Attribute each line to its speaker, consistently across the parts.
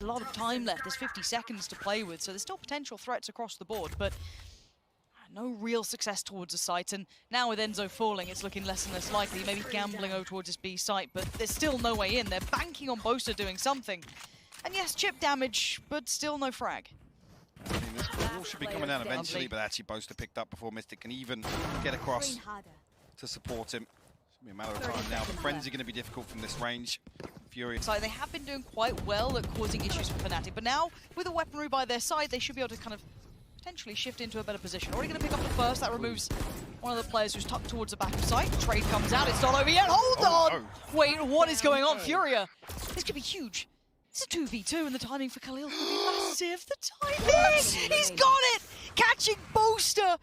Speaker 1: A lot of time left. There's 50 seconds to play with, so there's still potential threats across the board, but no real success towards the site. And now with Enzo falling, it's looking less and less likely. Maybe gambling over towards his B site, but there's still no way in. They're banking on Boaster doing something. And yes, chip damage, but still no frag.
Speaker 2: I mean, this ball should be coming down eventually, but actually Boaster picked up before Mystic can even get across to support him. It's going to be a matter of time now. The frenzy going to be difficult from this range. FURIA.
Speaker 1: So they have been doing quite well at causing issues for Fnatic, but now with the weaponry by their side, they should be able to kind of potentially shift into a better position. Already going to pick up the first. That removes one of the players who's tucked towards the back of site. Trade comes out. It's not over yet. Hold on! No. Wait, what is going on? FURIA. This could be huge. It's a 2v2 and the timing for Khalil could be massive. The timing! He's got it! Catching Boaster,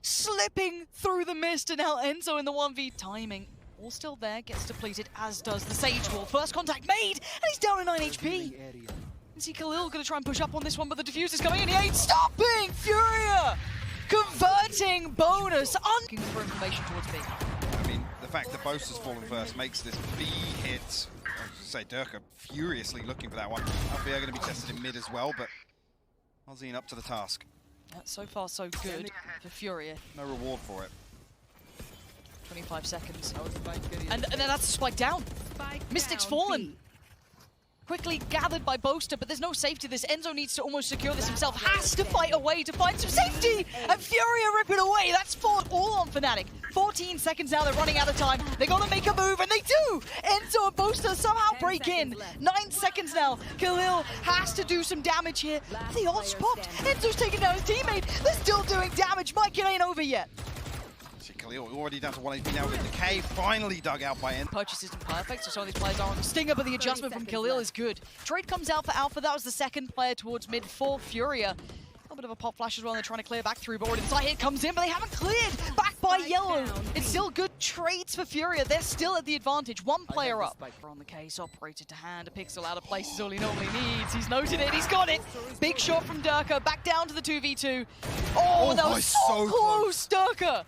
Speaker 1: slipping through the mist, and now Enzo in the 1v. Timing all still there, gets depleted, as does the Sage Wall. First contact made, and he's down to 9 HP. You see Khalil going to try and push up on this one, but the diffuse is coming in. He ain't stopping! FURIA converting bonus. Looking for information towards B.
Speaker 2: I mean, the fact that Boaster's fallen first makes this B hit. I was going to say, Durka furiously looking for that one. FURIA going to be tested in mid as well, but mazin up to the task.
Speaker 1: So far, so good for FURIA.
Speaker 2: No reward for it.
Speaker 1: 25 seconds. And then that's a spike down. Mystic's fallen. Quickly gathered by Boaster, but there's no safety. This Enzo needs to almost secure this himself. Has to fight away to find some safety. And FURIA rip it away. That's fought all on Fnatic. 14 seconds now. They're running out of time. They got to make a move, and they do. Enzo and Boaster somehow break in. 9 seconds now. Khalil has to do some damage here. The odd spot. Enzo's taking down his teammate. They're still doing damage. Mike, it ain't over yet.
Speaker 2: Khalil already down to 1 HP now with Decay, finally dug out by Enzo.
Speaker 1: Purchase isn't perfect, so some of these players are on the stinger, but the adjustment from Khalil is good. Trade comes out for Alpha. That was the second player towards mid for FURIA. A little bit of a pop flash as well. They're trying to clear back through, but already the side hit comes in, but they haven't cleared. Back by Yellow. It's still good trades for FURIA. They're still at the advantage. One player up. On the case, operated to hand. A pixel out of place is all he normally needs. He's noted it. He's got it. Big shot from Durka. Back down to the 2v2. Oh, that was so close, Durka.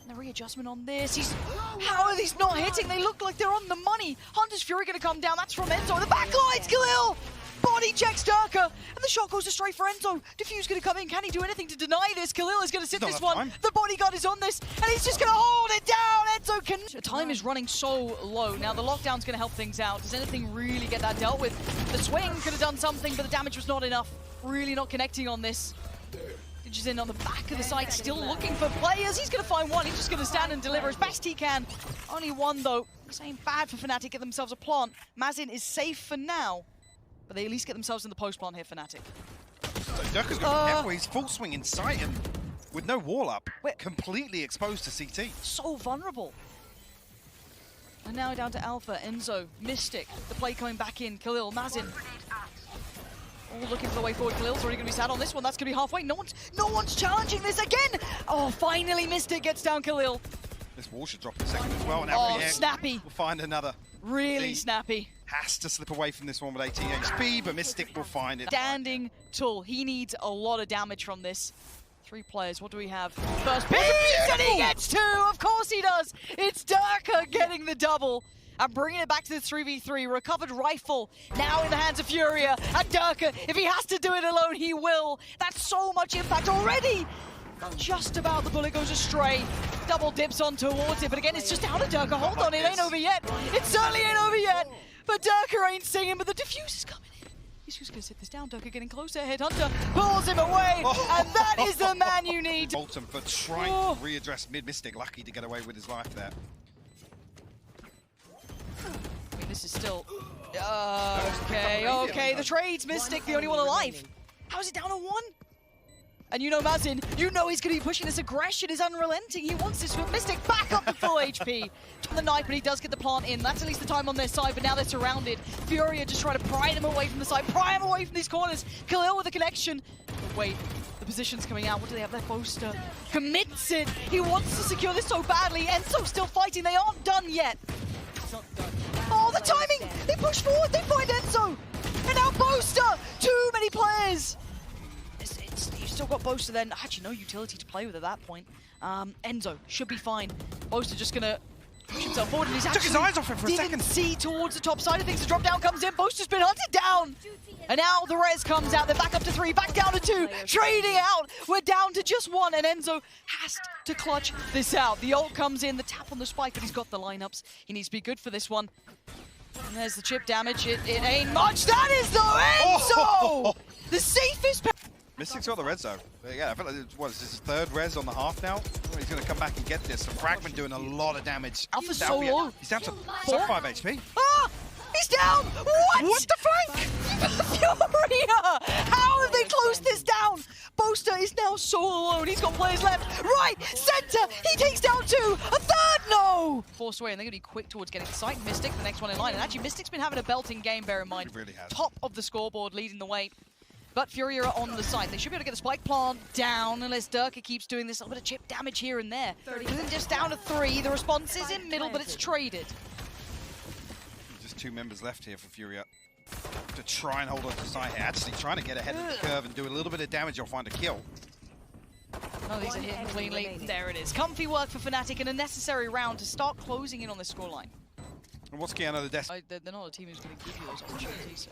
Speaker 1: The readjustment on this. How are these not hitting? They look like they're on the money. Hunter's Fury going to come down. That's from Enzo. The backlines, Khalil! Body checks Durka. And the shot goes straight for Enzo. Diffuse going to come in. Can he do anything to deny this? Khalil is going to sit this one. Time. The bodyguard is on this. And he's just going to hold it down. Enzo can... The time is running so low. Now the lockdown's going to help things out. Does anything really get that dealt with? The swing could have done something, but the damage was not enough. Really not connecting on this. dgzin on the back of the site, still looking for players. He's going to find one. He's just going to stand and deliver as best he can. Only one, though. This ain't bad for Fnatic. Get themselves a plant. Mazin is safe for now, but they at least get themselves in the post plant here, Fnatic.
Speaker 2: So Durka's going to be careful. He's full swing in sight and with no wall up, completely exposed to CT.
Speaker 1: So vulnerable. And now down to Alpha, Enzo, Mystic. The play coming back in. Khalil, Mazin. All looking for the way forward. Khalil's already going to be sat on this one. That's going to be halfway. No one's challenging this again. Oh, finally Mystic gets down Khalil.
Speaker 2: This wall should drop in a second as well. And
Speaker 1: snappy.
Speaker 2: We'll find another.
Speaker 1: Really snappy.
Speaker 2: Has to slip away from this one with 18 HP, but Mystic will find it.
Speaker 1: Standing tall. He needs a lot of damage from this. 3 players. What do we have? First piece, and he gets 2. Of course he does. It's Durka getting the double. And bringing it back to the 3v3. Recovered rifle now in the hands of FURIA. And Durka, if he has to do it alone, he will. That's so much impact already. Just about the bullet goes astray. Double dips on towards it. But again, it's just down to Durka. Hold on, it ain't over yet. It certainly ain't over yet. But Durka ain't singing, but the diffuse is coming in. He's just going to sit this down. Durka getting closer. Headhunter pulls him away. And that is the man you need.
Speaker 2: Bolton for trying to readdress mid. Mystic lucky to get away with his life there.
Speaker 1: I mean, this is still... okay. The trades, Mystic, the only one alive. How is it down to 1? And you know Mazin, you know he's going to be pushing this aggression, is unrelenting. He wants this with Mystic back up to full HP. On the knife, but he does get the plant in. That's at least the time on their side, but now they're surrounded. FURIA just trying to pry them away from the side, pry them away from these corners. Khalil with the connection. But wait, the position's coming out. What do they have there? Boaster commits it. He wants to secure this so badly. Enzo still fighting. They aren't done yet. Oh, the timing! They push forward, they find Enzo! And now Boaster! Too many players! You've still got Boaster then. Actually, no utility to play with at that point. Enzo should be fine. Boaster just gonna push himself forward, and he's
Speaker 2: Took his eyes off him for a
Speaker 1: didn't
Speaker 2: second.
Speaker 1: see towards the top side of things. The drop down comes in. Boaster's been hunted down. And now the res comes out. They're back up to 3, back down to 2. Trading out. We're down to just 1, and Enzo has to clutch this out. The ult comes in, the tap on the spike, but he's got the lineups. He needs to be good for this one. And there's the chip damage. It ain't much. That is the Enzo!
Speaker 2: Oh.
Speaker 1: The safest.
Speaker 2: Mystic's got the res though. Yeah, I feel like what is this, his 3rd res on the half now? Oh, he's going to come back and get this. The Fragment doing a lot of damage.
Speaker 1: Alpha's so low.
Speaker 2: He's down to 5 HP.
Speaker 1: Ah! He's down! What?
Speaker 2: What the flank?
Speaker 1: FURIA! How have they closed this down? Boaster is now so alone. He's got players left, right, center. He takes down 2. A 3rd, no! Force away, and they're going to be quick towards getting the site. Mystic, the next one in line. And actually, Mystic's been having a belting game, bear in mind.
Speaker 2: He really has.
Speaker 1: Top of the scoreboard, leading the way. But FURIA are on the side. They should be able to get the spike plant down unless Durka keeps doing this. A little bit of chip damage here and there. Even just down to 3. The response is in middle, but it's traded.
Speaker 2: Just 2 members left here for FURIA to try and hold on to side here. Actually trying to get ahead of the curve and do a little bit of damage. You'll find a kill.
Speaker 1: Oh, these are hitting cleanly. There it is. Comfy work for Fnatic and a necessary round to start closing in on this scoreline.
Speaker 2: And what's Keanu the desk?
Speaker 1: They're not a team who's going to give you those opportunities.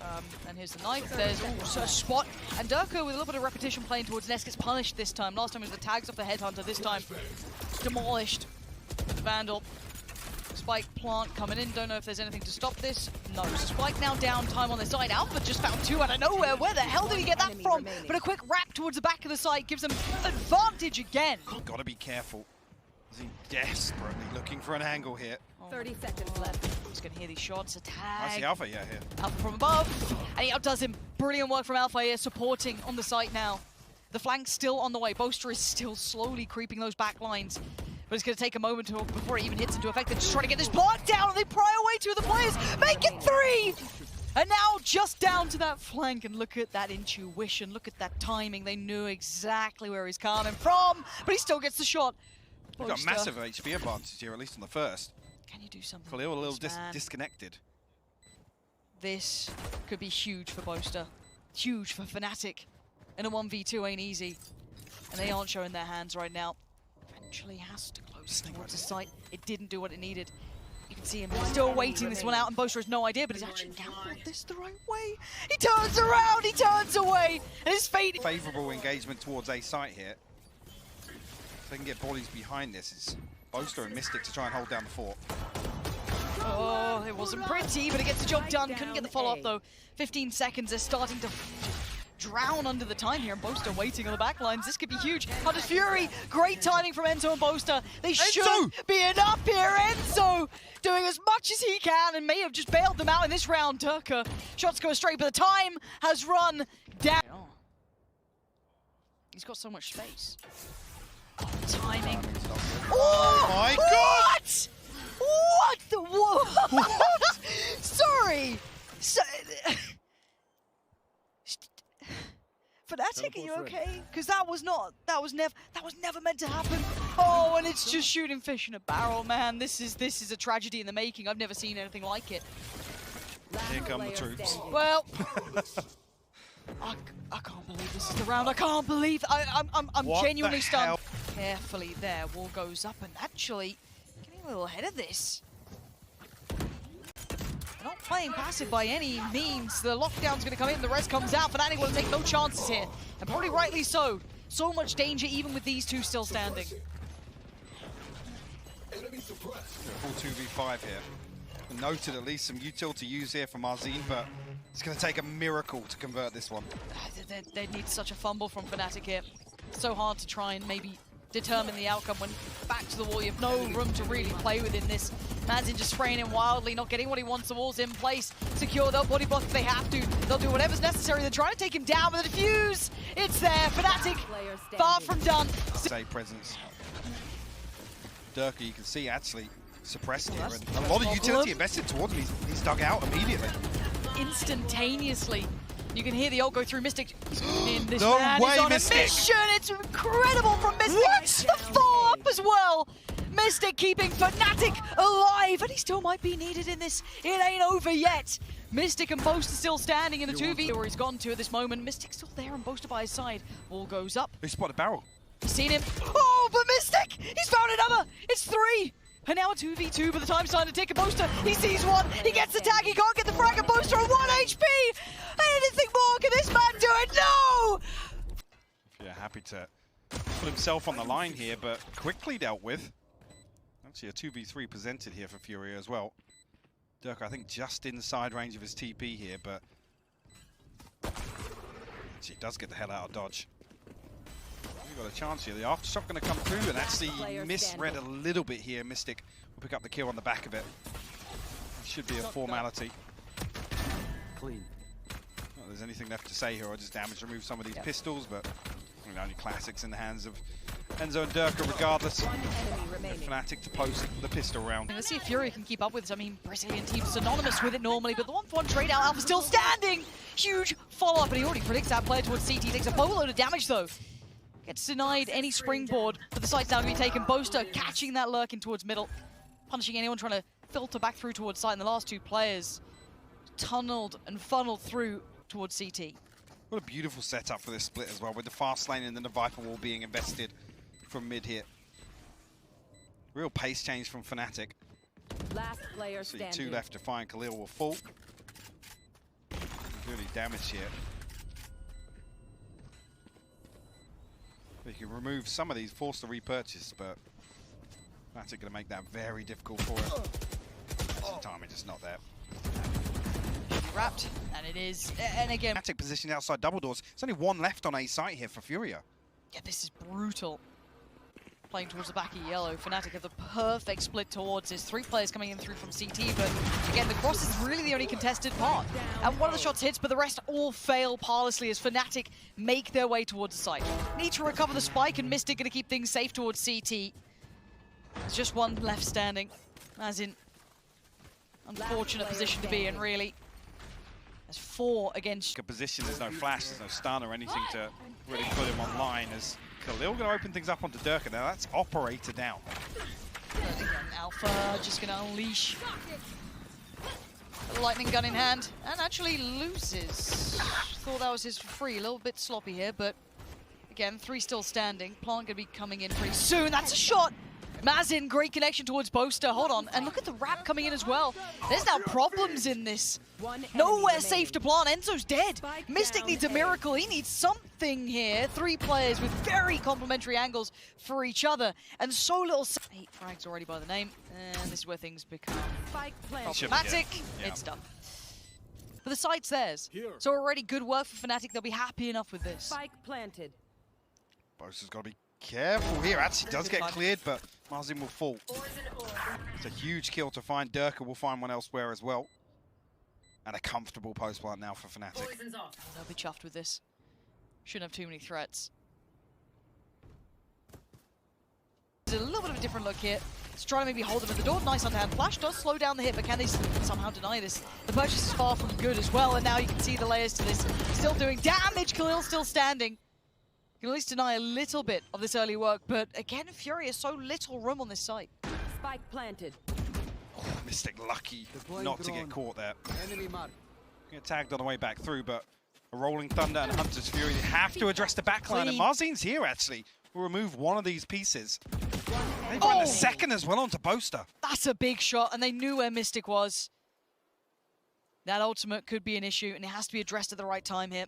Speaker 1: And here's the knife. There's also a spot. And Durka, with a little bit of repetition playing towards Nest, gets punished this time. Last time it was the tags off the Headhunter. This time, demolished. The Vandal. Spike plant coming in. Don't know if there's anything to stop this. No. Spike now down. Time on their side. Alpha just found 2 out of nowhere. Where the hell did he get that from? But a quick wrap towards the back of the site gives them advantage again.
Speaker 2: Gotta be careful. Is he desperately looking for an angle here?
Speaker 3: 30 seconds left.
Speaker 1: He's going to hear these shots. A tag.
Speaker 2: I see Alpha, yeah, here.
Speaker 1: Alpha from above. And he outdoes him. Brilliant work from Alpha here, supporting on the site now. The flank's still on the way. Boaster is still slowly creeping those back lines. But it's going to take a moment before it even hits into effect. They're just trying to get this block down, and they pry away 2 of the players. Make it 3! And now just down to that flank, and look at that intuition. Look at that timing. They knew exactly where he's coming from, but he still gets the shot.
Speaker 2: We've got massive HP advantage here, at least on the first.
Speaker 1: Can you do something?
Speaker 2: Khalil a little disconnected.
Speaker 1: This could be huge for Boaster. Huge for Fnatic. And a 1v2 ain't easy. And they aren't showing their hands right now. Eventually has to close towards the site. It didn't do what it needed. You can see him still waiting this one out, and Boaster has no idea, but he's actually gambled this the right way. He turns around, he turns away, and his fate.
Speaker 2: Favourable engagement towards A site here. If they can get bodies behind this, it's Boaster and Mystic to try and hold down the fort.
Speaker 1: Oh, it wasn't pretty, but it gets the job done. Couldn't get the follow-up though. 15 seconds, they're starting to drown under the time here, and Boaster waiting on the back lines. This could be huge. Hunter's Fury, great timing from Enzo and Boaster. They should be enough here. Enzo doing as much as he can and may have just bailed them out in this round. Durka, shots go straight, but the time has run down. Oh. He's got so much space. Oh, timing.
Speaker 2: Oh my god!
Speaker 1: What? What the what? Sorry. Fnatic, are you okay? Because that was never meant to happen. Oh, and it's just shooting fish in a barrel, man. This is a tragedy in the making. I've never seen anything like it.
Speaker 2: Here come the troops.
Speaker 1: Well, I can't believe this is the round. I can't believe I'm genuinely stunned. Carefully there, wall goes up, and actually getting a little ahead of this. They're not playing passive by any means. The lockdown's going to come in, the rest comes out. Fnatic will take no chances here, and probably rightly so. So much danger even with these 2 still standing.
Speaker 2: Full 2v5 here. Noted at least some util to use here for Mazin, but it's going to take a miracle to convert this one.
Speaker 1: They need such a fumble from Fnatic here. So hard to try and maybe determine the outcome when back to the wall. You have no room to really play within this. Mazin just spraying in wildly, not getting what he wants. The wall's in place. Secure, they'll body block if they have to. They'll do whatever's necessary. They're trying to take him down with the defuse. It's there. Fnatic far from done.
Speaker 2: Say presence. Durka, you can see, actually suppressed here. And a lot of utility invested towards him. He's dug out immediately.
Speaker 1: Instantaneously. You can hear the ult go through Mystic. In this
Speaker 2: No
Speaker 1: man
Speaker 2: way,
Speaker 1: is on
Speaker 2: Mystic.
Speaker 1: a mission. It's incredible from Mystic.
Speaker 2: What?
Speaker 1: The follow-up as well. Mystic keeping Fnatic alive, and he still might be needed in this. It ain't over yet. Mystic and Boaster still standing in the 2v where he's gone to at this moment. Mystic's still there and Boaster by his side. Wall goes up.
Speaker 2: He spotted a barrel.
Speaker 1: He's seen him. Oh, but Mystic! He's found another! It's 3! And now a 2v2, but the time's starting to tick. Boaster, he sees one, he gets the tag, he can't get the frag, and Boaster on 1 HP! Anything more, can this man do it? No!
Speaker 2: Yeah, happy to put himself on the line here, but quickly dealt with. Actually a 2v3 presented here for FURIA as well. Dirk, I think, just inside range of his TP here, but he does get the hell out of dodge. We've got a chance here. The aftershock going to come through and actually misread a little bit here. Mystic will pick up the kill on the back of it. It should be a formality.
Speaker 3: Clean.
Speaker 2: Not there's anything left to say here. I'll just damage remove some of these pistols, but only classics in the hands of Enzo and Durka regardless. Fnatic to post the pistol round.
Speaker 1: Let's see if FURIA can keep up with this. I mean, Brazilian team's synonymous with it normally, but the 1-for-1 trade out, Alpha still standing! Huge follow-up, and he already predicts that player towards CT. Takes a boatload of damage though. Gets denied any springboard, but the site's now going to be taken. Boaster catching that lurk in towards middle, punishing anyone trying to filter back through towards site, and the last two players tunneled and funneled through towards CT.
Speaker 2: What a beautiful setup for this split as well, with the fast lane and then the Viper wall being invested from mid here. Real pace change from Fnatic.
Speaker 4: Last player
Speaker 2: See
Speaker 4: standing.
Speaker 2: 2 left to find. Khalil will fall. Really damage here. You can remove some of these, force the repurchase, but Fnatic going to make that very difficult for him. The timing just not there.
Speaker 1: Wrapped, and it is, and again,
Speaker 2: Fnatic positioned outside double doors. There's only 1 left on A site here for FURIA.
Speaker 1: Yeah, this is brutal. Playing towards the back of yellow, Fnatic have the perfect split towards this. 3 players coming in through from CT, but again, the cross is really the only contested part. And one of the shots hits, but the rest all fail parlously as Fnatic make their way towards the site. Need to recover the spike, and Mystic going to keep things safe towards CT. There's just 1 left standing. Mazin, unfortunate position to be in, really. There's 4 against...
Speaker 2: Good position, there's no flash, there's no stun or anything to really put him online as Khalil going to open things up onto Durka. Now that's operator down.
Speaker 1: Again, Alpha just going to unleash the lightning gun in hand and actually loses. Thought that was his for free, a little bit sloppy here, but again, 3 still standing. Plant going to be coming in pretty soon. That's a shot! Mazin, great connection towards Boaster. Hold on, and look at the wrap coming in as well. There's now problems in this. Nowhere safe to plant. Enzo's dead. Mystic needs a miracle. He needs something here. 3 players with very complementary angles for each other, and so little. 8 frags already by the name, and this is where things become problematic.
Speaker 2: Yeah.
Speaker 1: It's done. But the site's theirs, so already good work for Fnatic. They'll be happy enough with this.
Speaker 4: Spike planted.
Speaker 2: Boaster's got to be careful here. Actually does get cleared, but Mazin will fall. It's a huge kill to find. Durka will find one elsewhere as well. And a comfortable post plant now for Fnatic.
Speaker 1: They'll be chuffed with this. Shouldn't have too many threats. There's a little bit of a different look here. It's trying to maybe hold them at the door. Nice underhand flash does slow down the hit, but can they somehow deny this? The purchase is far from good as well, and now you can see the layers to this. Still doing damage. Khalil still standing. You can at least deny a little bit of this early work, but again, FURIA, so little room on this site.
Speaker 4: Spike planted.
Speaker 2: Oh, Mystic lucky not to get caught there. Get tagged on the way back through, but a Rolling Thunder and Hunter's Fury, they have to address the backline, and Mazin's here actually. Will remove one of these pieces. They find the second as well onto Boaster.
Speaker 1: That's a big shot, and they knew where Mystic was. That ultimate could be an issue, and it has to be addressed at the right time here.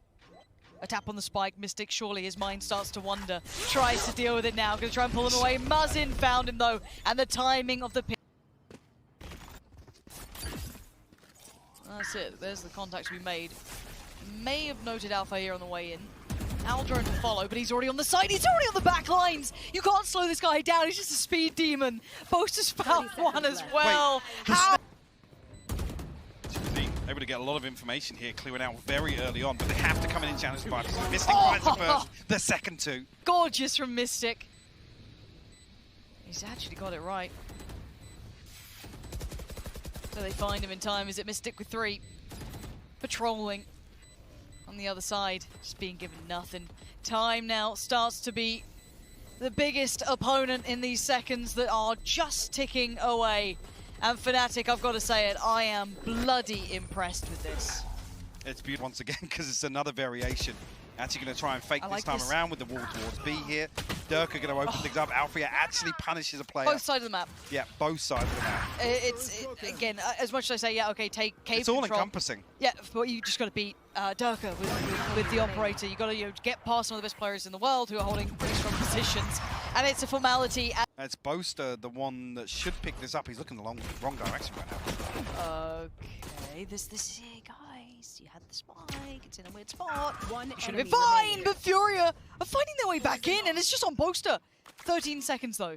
Speaker 1: A tap on the spike. Mystic, surely his mind starts to wander. Tries to deal with it now. Gonna try and pull him away. Mazin found him though, and the timing of the pin. That's it. There's the contact we made. May have noted Alpha here on the way in. Aldrin to follow, but he's already on the side. He's already on the back lines. You can't slow this guy down. He's just a speed demon. Boaster's found one as well. How?
Speaker 2: Able to get a lot of information here, clearing out very early on, but they have to come in and challenge by Mystic finds the first, the second 2.
Speaker 1: Gorgeous from Mystic. He's actually got it right. So they find him in time. Is it Mystic with 3? Patrolling on the other side, just being given nothing. Time now starts to be the biggest opponent in these seconds that are just ticking away. And Fnatic, I've got to say it, I am bloody impressed with this.
Speaker 2: It's beautiful once again because it's another variation. Actually going to try and fake this time around with the wall towards B here. Dirk are going to open things up. Alfia actually punishes a player.
Speaker 1: Both sides of the map.
Speaker 2: Yeah, both sides of the map.
Speaker 1: Again, as much as I say, yeah, okay, take cave
Speaker 2: It's all
Speaker 1: control.
Speaker 2: encompassing.
Speaker 1: Yeah, but you just got to beat Durka with the operator. You got to get past some of the best players in the world who are holding pretty strong positions, and it's a formality.
Speaker 2: It's Boaster, the one that should pick this up. He's looking the wrong direction right now.
Speaker 1: Okay, this is it, guys. You had the spike. It's in a weird spot.
Speaker 4: One
Speaker 1: Should have been
Speaker 4: enemy
Speaker 1: fine,
Speaker 4: remaining.
Speaker 1: but Furia are finding their way back in, and it's just on Boaster. 13 seconds though.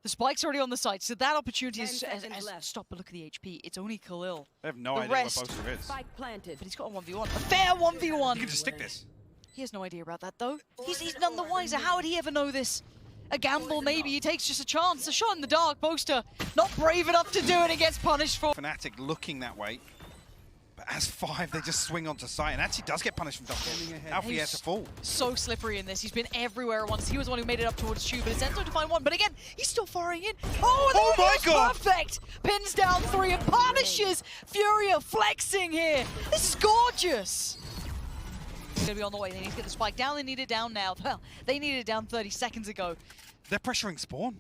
Speaker 1: The spike's already on the site, so that opportunity
Speaker 4: 10
Speaker 1: is
Speaker 4: seconds left.
Speaker 1: stop. But look at the HP. It's only Khalil.
Speaker 2: They have no
Speaker 1: The
Speaker 2: idea where
Speaker 1: rest-
Speaker 2: Boaster is.
Speaker 4: Spike planted.
Speaker 1: But he's got a 1v1. A fair 1v1.
Speaker 2: You can just stick this.
Speaker 1: He has no idea about that, though. He's none the wiser. How would he ever know this? A gamble, maybe. He takes just a chance. A shot in the dark. Boaster not brave enough to do it and gets punished for.
Speaker 2: Fnatic looking that way. But as 5, they just swing onto site and actually does get punished from double. Alfie has to fall.
Speaker 1: So slippery in this. He's been everywhere at once. He was the one who made it up towards Chu, but it's Enzo to find one. But again, he's still firing in. Oh,
Speaker 2: my God!
Speaker 1: Perfect! Pins down 3 and punishes Furia flexing here. This is gorgeous. He's going to be on the way. They need to get the spike down. They need it down now. Well, they needed it down 30 seconds ago.
Speaker 2: They're pressuring spawn.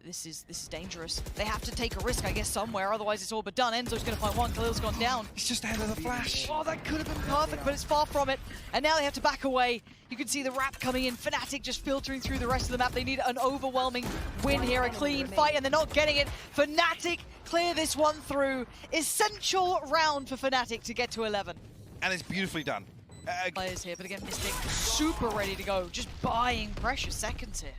Speaker 1: This is dangerous. They have to take a risk, I guess, somewhere. Otherwise, it's all but done. Enzo's going to find one. Khalil's gone down.
Speaker 2: He's just ahead of the flash.
Speaker 1: Oh, that could have been perfect, but it's far from it. And now they have to back away. You can see the wrap coming in. Fnatic just filtering through the rest of the map. They need an overwhelming win here, a clean fight, and they're not getting it. Fnatic clear this one through. Essential round for Fnatic to get to 11.
Speaker 2: And it's beautifully done.
Speaker 1: Players here, but again, Mystic super ready to go. Just buying precious seconds here.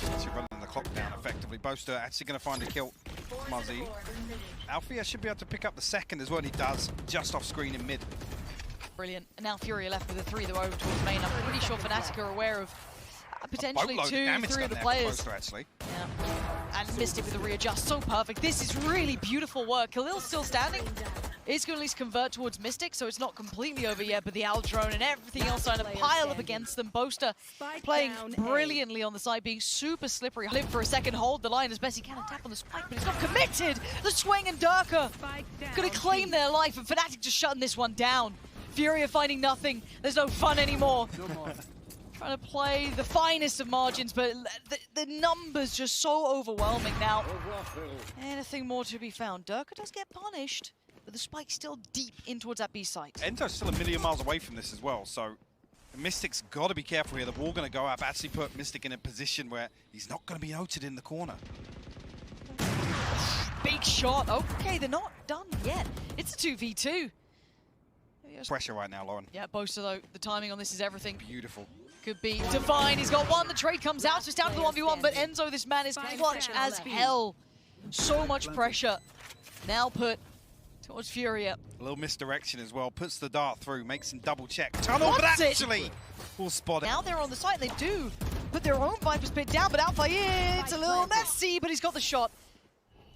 Speaker 2: Actually running the clock down effectively. Boaster actually going to find a kill. Mazin. Alfia should be able to pick up the second as well, and he does, just off screen in mid.
Speaker 1: Brilliant. And now Furia left with the 3 that were over towards main. I'm pretty sure Fnatic are aware of potentially 2, 3 of the players.
Speaker 2: Boaster, actually.
Speaker 1: Yeah. And Mystic with the readjust. So perfect. This is really beautiful work. Khalil's still standing. Is going to at least convert towards Mystic, so it's not completely over yet, but the Owl Drone and everything else starting to pile up against them. Boaster playing brilliantly on the side, being super slippery. Live for a second, hold the line as best he can and tap on the spike, but he's not committed! The swing and Durka going to claim their life, and Fnatic just shutting this one down. Furia finding nothing. There's no fun anymore. Trying to play the finest of margins, but the numbers just so overwhelming now. Anything more to be found. Durka does get punished, but the spike's still deep in towards that B site.
Speaker 2: Enzo's still a million miles away from this as well, so Mystic's got to be careful here. The wall going to go up, actually put Mystic in a position where he's not going to be noted in the corner.
Speaker 1: Big shot. Okay, they're not done yet. It's a 2v2.
Speaker 2: Pressure right now, Lauren.
Speaker 1: Yeah, Boaster though, the timing on this is everything.
Speaker 2: Beautiful.
Speaker 1: Could be Divine. He's got one. The trade comes out, so it's down to the 1v1, but Enzo, this man is clutch as hell. So much pressure. Now put towards Furia.
Speaker 2: A little misdirection as well. Puts the dart through, makes him double check. Tunnel, but actually will spot it.
Speaker 1: Now they're on the site, they do put their own Viper's pit down, but Alfia, it's a little messy, but he's got the shot.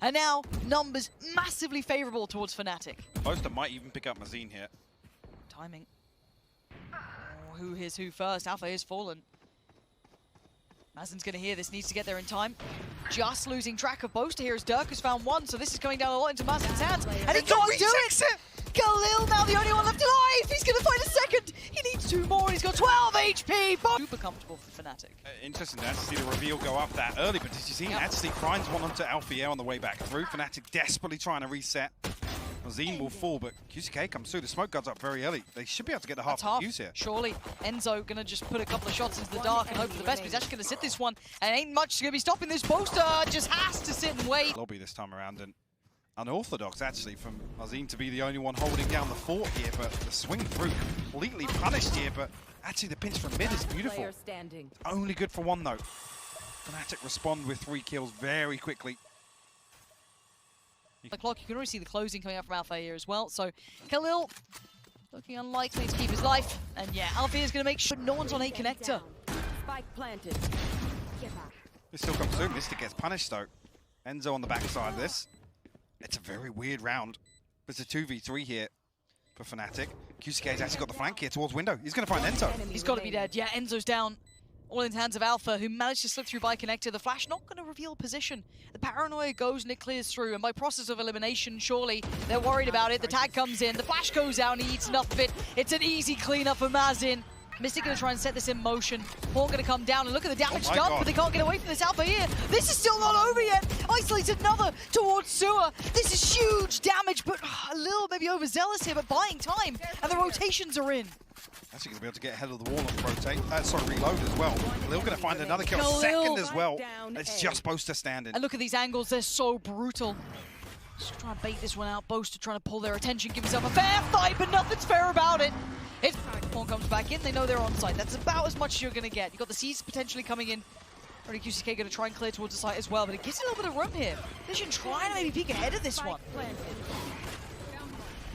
Speaker 1: And now, numbers massively favorable towards Fnatic.
Speaker 2: Boaster might even pick up Mazin here.
Speaker 1: Timing. Oh, who is who first? Alpha is fallen. Mazin's going to hear this, needs to get there in time. Just losing track of Boaster here as Dirk has found one, so this is coming down a lot into Mazin's hands. And he can't do it! Khalil now the only one left alive! He's going to find a second! He needs 2 more, and he's got 12 HP! Super comfortable for Fnatic.
Speaker 2: Interesting to see the reveal go up that early, but did you see? Actually finds one onto Alfia on the way back through. Fnatic desperately trying to reset. Mazin will fall, but QCK comes through. The smoke guns up very early. They should be able to get the half use here.
Speaker 1: Surely. Enzo going to just put a couple of shots into the dark and hope for the best, but he's actually going to sit this one. And ain't much going to be stopping this. Boaster just has to sit and wait.
Speaker 2: Lobby this time around, and unorthodox actually from Mazin to be the only one holding down the fort here, but the swing through completely punished here, but actually the pinch from mid is beautiful. Only good for 1 though. Fnatic respond with 3 kills very quickly.
Speaker 1: The clock, you can already see the closing coming out from Alpha here as well. So Khalil looking unlikely to keep his life. And yeah, Alpha is going to make sure no one's on a connector.
Speaker 4: Spike planted.
Speaker 2: This still comes through. Mystic gets punished though. Enzo on the backside of this. It's a very weird round. It's a 2v3 here for Fnatic. QCK's actually got the flank here towards window. He's going to find Enzo.
Speaker 1: He's got to be dead. Yeah, Enzo's down. All in the hands of Alpha, who managed to slip through by connector. The flash not going to reveal position. The paranoia goes and it clears through. And by process of elimination, surely they're worried about it. The tag comes in. The flash goes out and he eats enough of it. It's an easy cleanup for mazin. Mystic going to try and set this in motion. Horn going to come down and look at the damage done, but they can't get away from this Alpha here. This is still not over yet. Isolates another towards Sewer. This is huge damage, but a little maybe overzealous here, but buying time. And the rotations are in.
Speaker 2: Actually going to be able to get ahead of the wall and rotate. Reload as well. Khalil going to find another kill.
Speaker 1: Khalil.
Speaker 2: Second as well. It's just Boaster standing.
Speaker 1: And look at these angles, they're so brutal. Just trying to bait this one out. Boaster trying to pull their attention, give himself a fair fight, but nothing's fair about it. Horn comes back in, they know they're on site. That's about as much as you're going to get. You've got the Seas potentially coming in. Already QCK going to try and clear towards the site as well, but it gives a little bit of room here. They should try to maybe peek ahead of this one.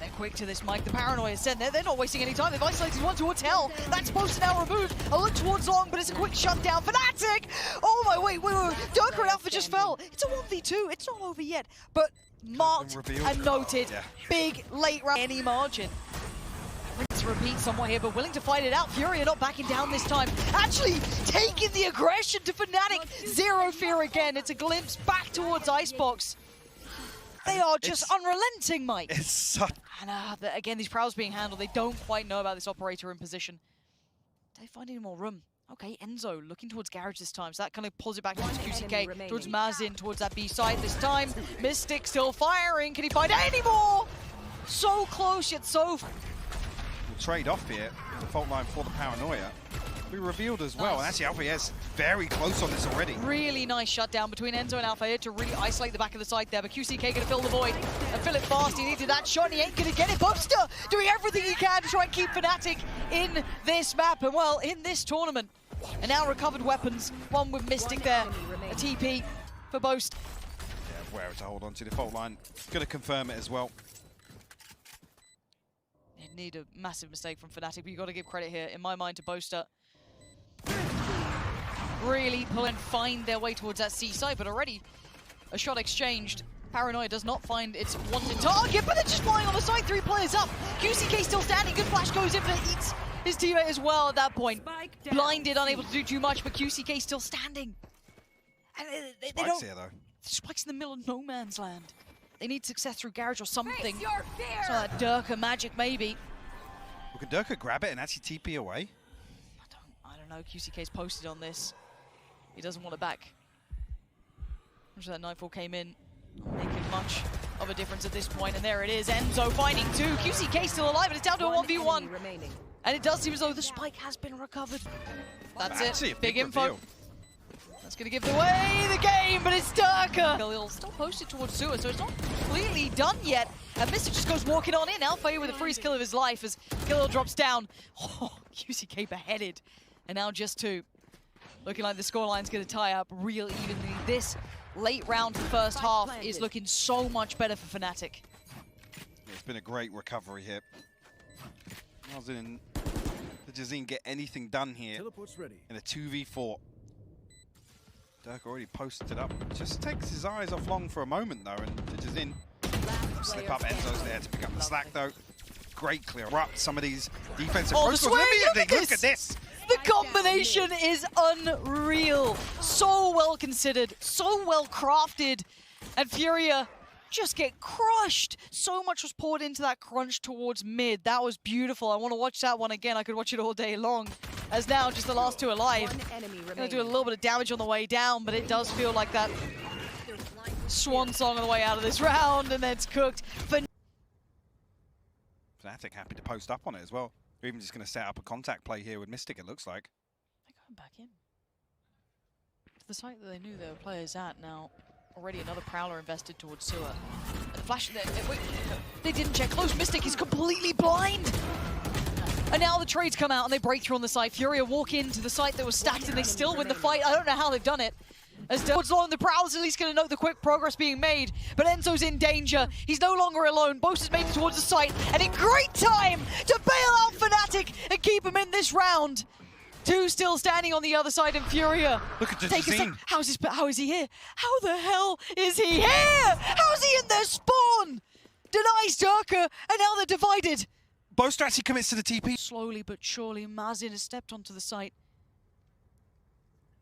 Speaker 1: They're quick to this, Mike. The paranoia is sent there. They're not wasting any time. They've isolated one towards Hell. That's Boaster now removed. A look towards Long, but it's a quick shutdown. Fnatic! Oh my, wait. Durka and Alpha just fell. It's a 1v2. It's not over yet, but marked and noted.
Speaker 2: Yeah.
Speaker 1: Big late round. Any margin. Let's repeat somewhat here, but willing to fight it out. FURIA not backing down this time. Actually taking the aggression to Fnatic. Zero fear again. It's a glimpse back towards Icebox. They are just unrelenting, Mike.
Speaker 2: It's such...
Speaker 1: And again, these prowls being handled. They don't quite know about this operator in position. Do they find any more room? Okay, Enzo looking towards Garage this time. So that kind of pulls it back towards QCK, towards mazin, towards that B side this time. Mystic still firing. Can he find any more? So close, yet so...
Speaker 2: Trade off here. The fault line for the paranoia. We revealed as well. And actually, Alpha is very close on this already.
Speaker 1: Really nice shutdown between Enzo and Alpha here to really isolate the back of the site there. But QCK going to fill the void and fill it fast. He needed that shot and he ain't going to get it. Boaster doing everything he can to try and keep Fnatic in this map. And well, in this tournament. And now recovered weapons. One with Mystic there. A TP for Boast.
Speaker 2: Yeah, where to hold on to the fault line. Going to confirm it as well.
Speaker 1: Need a massive mistake from Fnatic, but you've got to give credit here, in my mind, to Boaster. Really pull and find their way towards that C side, but already a shot exchanged. Paranoia does not find its wanted target, but they're just flying on the side, 3 players up. QCK still standing, good flash goes in, but it eats his teammate as well at that point. Blinded, unable to do too much, but QCK still standing. And they don't...
Speaker 2: here, though.
Speaker 1: Spike's in the middle of no man's land. They need success through Garage or something. So that Durka magic, maybe.
Speaker 2: Well, can Durka grab it and actually TP away?
Speaker 1: I don't know. QCK's posted on this. He doesn't want it back. I'm sure that Nightfall came in. Not making much of a difference at this point. And there it is. Enzo finding 2. QCK still alive, and it's down to a 1v1. And it does seem as though the spike has been recovered. That's it. Big info.
Speaker 2: Reveal.
Speaker 1: That's going to give away the game, but it's Durka. Khalil still posted towards Sewer, so it's not completely done yet. And Mystic just goes walking on in. Alpha with a freeze kill of his life as Khalil drops down. Oh, QCK beheaded. And now just 2. Looking like the scoreline's going to tie up real evenly. This late round of the first half is looking so much better for Fnatic.
Speaker 2: It's been a great recovery here. mazin and dgzin get anything done here in a 2v4. Dirk already posted it up. Just takes his eyes off Long for a moment though, and dgzin slip up. Enzo's there to pick up the slack though. Great clear up. Some of these defensive protocols. Look at this!
Speaker 1: The combination is unreal. So well considered, so well crafted, and FURIA just get crushed. So much was poured into that crunch towards mid. That was beautiful. I want to watch that one again. I could watch it all day long. As now just the last 2 alive. Gonna do a little bit of damage on the way down, but it does feel like that swan song on the way out of this round, and then it's cooked.
Speaker 2: Fnatic happy to post up on it as well. They're even just going to set up a contact play here with Mystic, it looks like.
Speaker 1: They're going back in. To the site that they knew there were players at now. Already another Prowler invested towards Sewer. And the flash, they didn't check close. Mystic is completely blind. And now the trades come out and they break through on the site. FURIA walk into the site that was stacked and they still win the fight. I don't know how they've done it. As towards long, the Prowler's at least going to note the quick progress being made. But Enzo's in danger. He's no longer alone. Boast has made it towards the site. And in great time to bail out Fnatic and keep him in this round. 2 still standing on the other side in FURIA.
Speaker 2: Look at dgzin.
Speaker 1: How is he here? How the hell is he here? How's he in their spawn? Denies Durka, and now they're divided.
Speaker 2: Boaster actually commits to the TP.
Speaker 1: Slowly but surely, mazin has stepped onto the site.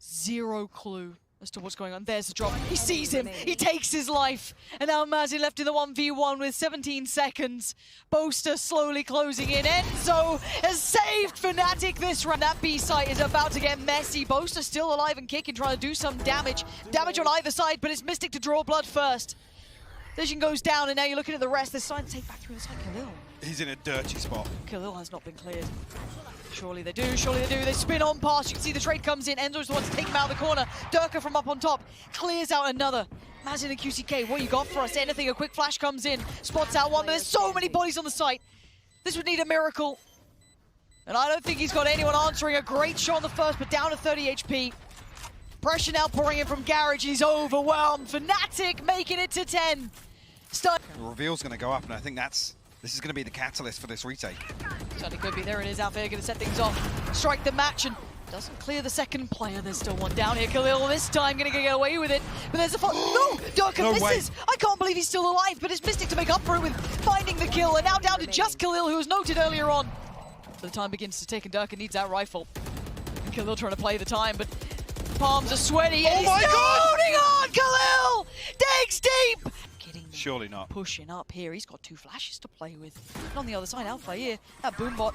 Speaker 1: Zero clue as to what's going on. There's the drop. He sees him. He takes his life. And now mazin left in the 1v1 with 17 seconds. Boaster slowly closing in. Enzo has saved Fnatic this round. That B site is about to get messy. Boaster still alive and kicking, trying to do some damage. Damage on either side, but it's Mystic to draw blood first. Vision goes down, and now you're looking at the rest. They're starting to take back through the side. Khalil.
Speaker 2: He's in a dirty spot.
Speaker 1: Khalil has not been cleared. Surely they do, surely they do. They spin on past. You can see the trade comes in. Enzo's the one to take him out of the corner. Durka from up on top clears out another. mazin and QCK, what you got for us? Anything? A quick flash comes in. Spots out one, but there's so many bodies on the site. This would need a miracle. And I don't think he's got anyone answering. A great shot on the first, but down to 30 HP. Pressure now pouring in from Garage. He's overwhelmed. Fnatic making it to 10.
Speaker 2: The reveal's going to go up, and I think this is going to be the catalyst for this retake.
Speaker 1: Certainly could be. There it is. Alpha going to set things off. Strike the match and doesn't clear the second player. There's still one down here. Khalil this time going to get away with it. But there's a no! Durka misses! I can't believe he's still alive, but it's Mystic to make up for it with finding the kill. And now down to just Khalil, who was noted earlier on. So the time begins to tick, and Durka needs that rifle. And Khalil trying to play the time, but palms are sweaty. And he's holding on! Khalil digs deep!
Speaker 2: Surely not.
Speaker 1: Pushing up here. He's got two flashes to play with. And on the other side, Alpha here, that boombot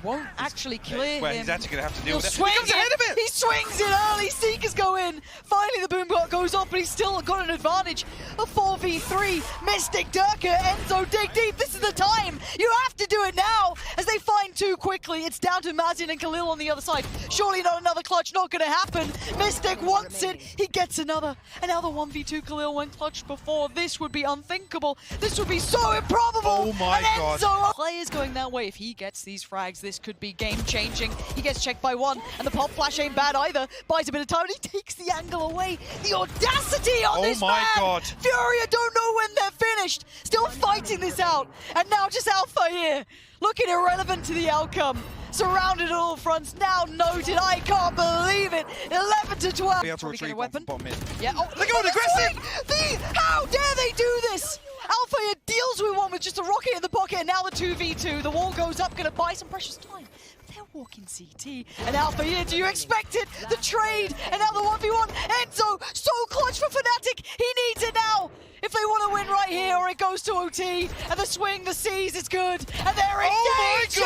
Speaker 1: won't actually clear him.
Speaker 2: He's actually going to have to deal with it.
Speaker 1: He comes ahead of it! He swings it early. Seekers go in. Finally, the boombot goes off, but he's still got an advantage. A 4v3. Mystic, Durka, Enzo dig deep. This is the time. You have to do it now as they find two quickly. It's down to mazin and Khalil on the other side. Surely not another clutch. Not going to happen. Mystic wants it. He gets another. And now the 1v2 Khalil went clutch before. This would be unthinkable. This would be so improbable.
Speaker 2: Oh my God.
Speaker 1: Enzo, players going that way. If he gets these frags, this could be game-changing. He gets checked by one, and the pop flash ain't bad either. Buys a bit of time, and he takes the angle away. The audacity on this man!
Speaker 2: Oh my God.
Speaker 1: Furia don't know when they're finished. Still fighting this out. And now just Alpha here. Looking irrelevant to the outcome. Surrounded on all fronts, now noted. I can't believe it. 11 to 12.
Speaker 2: Be able to retrieve weapon. Mid.
Speaker 1: Yeah. Oh,
Speaker 2: look at aggressive!
Speaker 1: How dare they do this? Alpha here deals with one with just a rocket in the pocket, and now the 2v2. The wall goes up, gonna buy some precious time. They're walking CT. And Alpha here, do you expect it? The trade, and now the 1v1. Enzo, so clutch for Fnatic. He needs it now. If they want to win right here, or it goes to OT, and the swing, the seas is good, and they're in danger!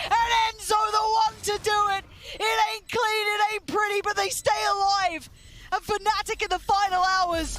Speaker 1: And Enzo the one to do it! It ain't clean, it ain't pretty, but they stay alive! And Fnatic in the final hours.